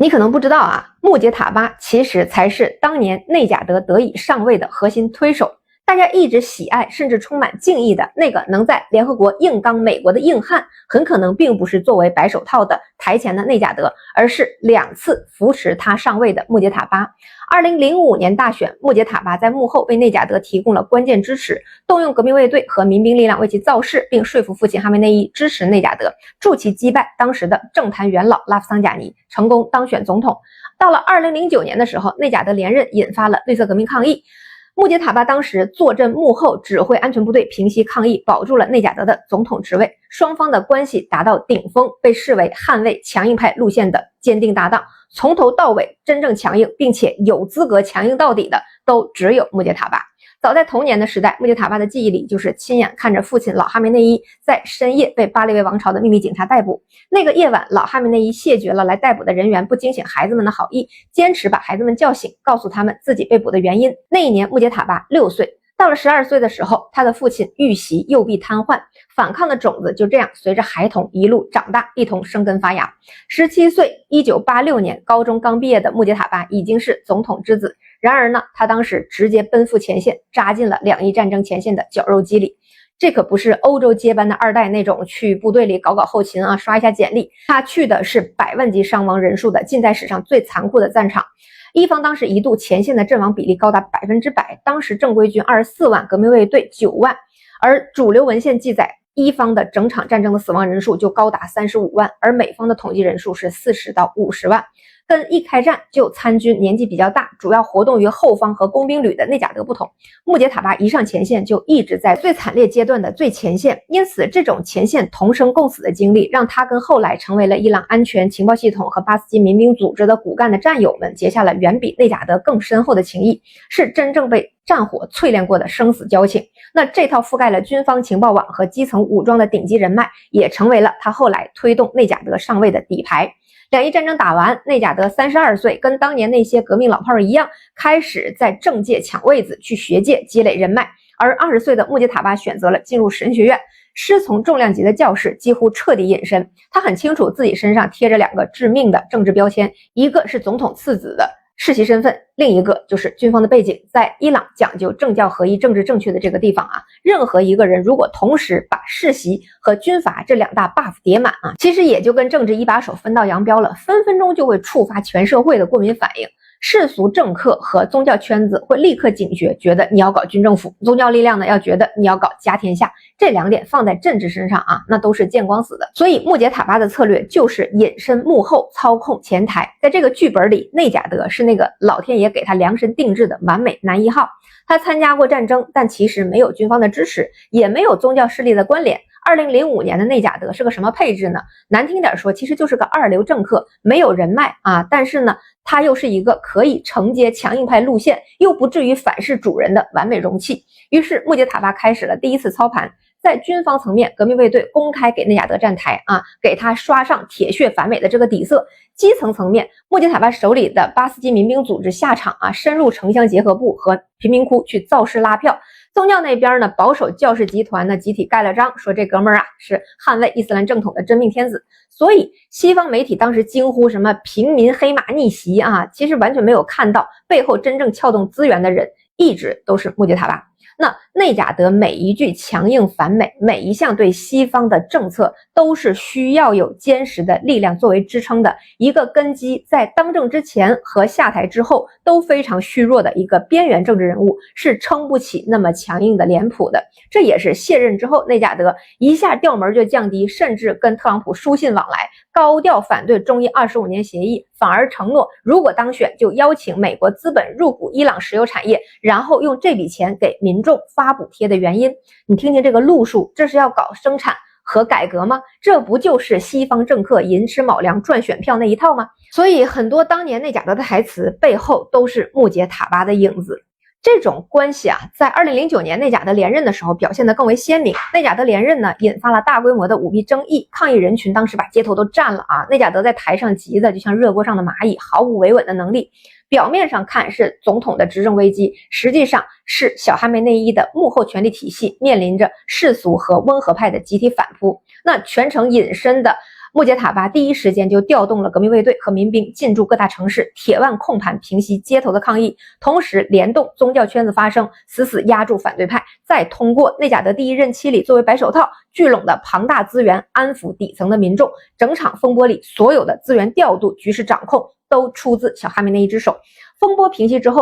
你可能不知道啊，穆杰塔巴其实才是当年内贾德得以上位的核心推手。大家一直喜爱甚至充满敬意的那个能在联合国硬刚美国的硬汉，很可能并不是作为白手套的台前的内贾德，而是2次扶持他上位的穆杰塔巴。2005年大选，穆杰塔巴在幕后为内贾德提供了关键支持，动用革命卫队和民兵力量为其造势，并说服父亲哈梅内伊支持内贾德，助其击败当时的政坛元老拉夫桑贾尼，成功当选总统。到了2009年的时候，内贾德连任引发了绿色革命抗议。穆杰塔巴当时坐镇幕后，指挥安全部队平息抗议，保住了内贾德的总统职位。双方的关系达到顶峰，被视为捍卫强硬派路线的坚定搭档。从头到尾真正强硬并且有资格强硬到底的，都只有穆杰塔巴。早在童年的时代，穆杰塔巴的记忆里就是亲眼看着父亲老哈梅内伊在深夜被巴列维王朝的秘密警察逮捕。那个夜晚，老哈梅内伊谢绝了来逮捕的人员不惊醒孩子们的好意，坚持把孩子们叫醒，告诉他们自己被捕的原因。那一年，穆杰塔巴6岁。到了12岁的时候，他的父亲遇袭，右臂瘫痪，反抗的种子就这样随着孩童一路长大，一同生根发芽。17岁，1986年高中刚毕业的穆杰塔巴已经是总统之子。然而呢，他当时直接奔赴前线，扎进了2伊战争前线的绞肉机里。这可不是欧洲接班的2代那种去部队里搞搞后勤啊，刷一下简历，他去的是100万级伤亡人数的近代史上最残酷的战场。一方当时一度前线的阵亡比例高达100%，当时正规军24万，革命卫队9万，而主流文献记载，一方的整场战争的死亡人数就高达35万，而美方的统计人数是40到50万。跟一开战就参军、年纪比较大、主要活动于后方和工兵旅的内贾德不同，穆杰塔巴一上前线就一直在最惨烈阶段的最前线，因此这种前线同生共死的经历，让他跟后来成为了伊朗安全情报系统和巴斯基民兵组织的骨干的战友们结下了远比内贾德更深厚的情谊，是真正被战火淬炼过的生死交情。那这套覆盖了军方情报网和基层武装的顶级人脉，也成为了他后来推动内贾德上位的底牌。2伊战争打完，内贾德32岁，跟当年那些革命老炮一样，开始在政界抢位子，去学界积累人脉。而20岁的穆杰塔巴选择了进入神学院，师从重量级的教士，几乎彻底隐身。他很清楚自己身上贴着2个致命的政治标签，一个是总统次子的世袭身份，另一个就是军方的背景。在伊朗讲究政教合一、政治正确的这个地方啊，任何一个人如果同时把世袭和军阀这2大 buff 叠满啊，其实也就跟政治一把手分道扬镳了，分分钟就会触发全社会的过敏反应。世俗政客和宗教圈子会立刻警觉，觉得你要搞军政府；宗教力量呢，要觉得你要搞家天下。这2点放在政治身上啊，那都是见光死的。所以穆杰塔巴的策略就是隐身幕后，操控前台。在这个剧本里，内贾德是那个老天爷给他量身定制的完美男1号。他参加过战争，但其实没有军方的支持，也没有宗教势力的关联。2005年的内贾德是个什么配置呢？难听点说，其实就是个2流政客，没有人脉啊，但是呢，他又是一个可以承接强硬派路线，又不至于反噬主人的完美容器。于是穆杰塔巴开始了第1次操盘。在军方层面，革命卫队公开给内贾德站台啊，给他刷上铁血反美的这个底色。基层层面，穆杰塔巴手里的巴斯基民兵组织下场啊，深入城乡结合部和贫民窟去造势拉票。宗教那边呢，保守教士集团呢集体盖了章，说这哥们儿啊是捍卫伊斯兰正统的真命天子。所以西方媒体当时惊呼什么平民黑马逆袭啊，其实完全没有看到背后真正撬动资源的人一直都是穆杰塔巴。那内贾德每一句强硬反美，每一项对西方的政策，都是需要有坚实的力量作为支撑的一个根基，在当政之前和下台之后都非常虚弱的一个边缘政治人物，是撑不起那么强硬的脸谱的。这也是卸任之后，内贾德一下调门就降低，甚至跟特朗普书信往来，高调反对中伊25年协议，反而承诺如果当选就邀请美国资本入股伊朗石油产业，然后用这笔钱给民众发补贴的原因。你听听这个路数，这是要搞生产和改革吗？这不就是西方政客寅吃卯粮赚选票那一套吗？所以很多当年内贾德的台词背后都是穆杰塔巴的影子。这种关系啊，在2009年内贾德连任的时候表现得更为鲜明。内贾德连任呢，引发了大规模的舞弊争议，抗议人群当时把街头都占了啊。内贾德在台上急的就像热锅上的蚂蚁，毫无维稳的能力。表面上看是总统的执政危机，实际上是小哈梅内伊的幕后权力体系面临着世俗和温和派的集体反扑。那全程隐身的穆杰塔巴第一时间就调动了革命卫队和民兵进驻各大城市，铁腕控盘平息街头的抗议，同时联动宗教圈子发声，死死压住反对派，再通过内贾德第一任期里作为白手套聚拢的庞大资源安抚底层的民众。整场风波里所有的资源调度、局势掌控都出自小哈梅内一之手。风波平息之后，